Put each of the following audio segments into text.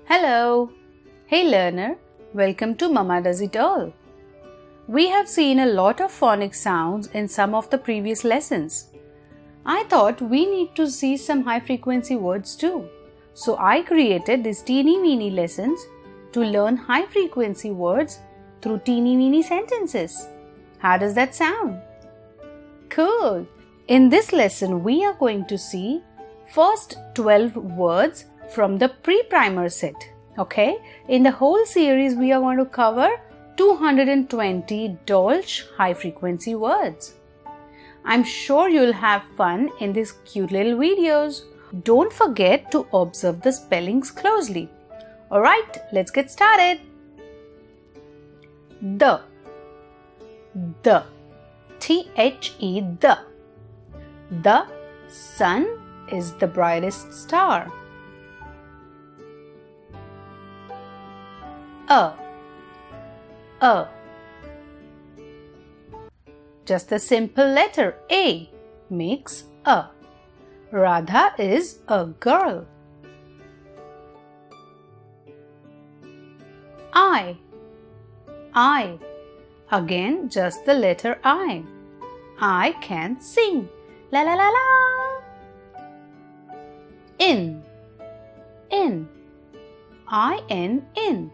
Hello! Hey learner, welcome to Mama Does It All. We have seen a lot of phonics sounds in some of the previous lessons. I thought we need to see some high frequency words too. So I created these teeny weeny lessons to learn high frequency words through teeny weeny sentences. How does that sound? Cool! In this lesson, we are going to see first 12 words from the pre-primer set. Okay? In the whole series, we are going to cover 220 Dolch high frequency words. I'm sure you'll have fun in these cute little videos. Don't forget to observe the spellings closely. Alright, let's get started. The T-H-E, the. The sun is the brightest star. A. Just the simple letter A makes a. Radha is a girl. I. Again, just the letter I. I can sing. La la la la. In. I-N, in.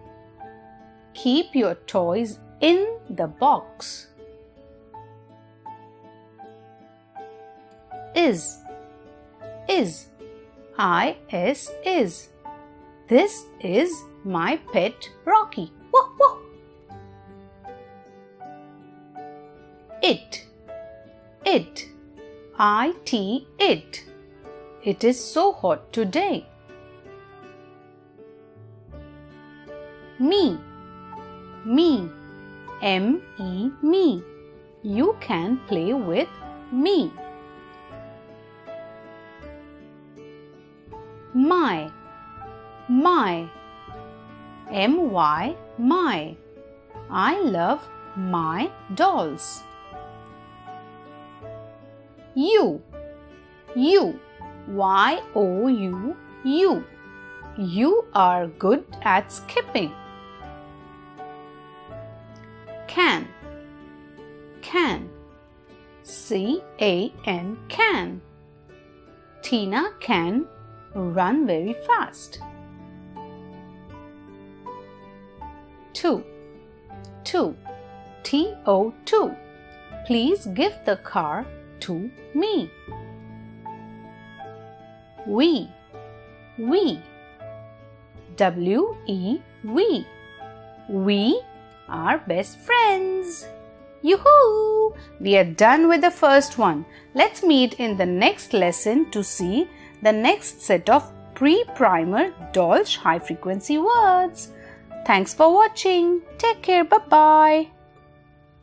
Keep your toys in the box. Is. I-S, is. This is my pet Rocky. Woo, woo. It. I-T, it. It is so hot today. Me. M-E, me. You can play with me. My. M-Y, my. I love my dolls. You. Y-O-U, you. You are good at skipping. Can. C-A-N, can. Tina can run very fast. Two. T-O-2. Please give the car to me. We. W-E, we. We are best friends. Yoo-hoo! We are done with the first one. Let's meet in the next lesson to see the next set of pre-primer Dolch high frequency words. Thanks for watching. Take care. Bye-bye.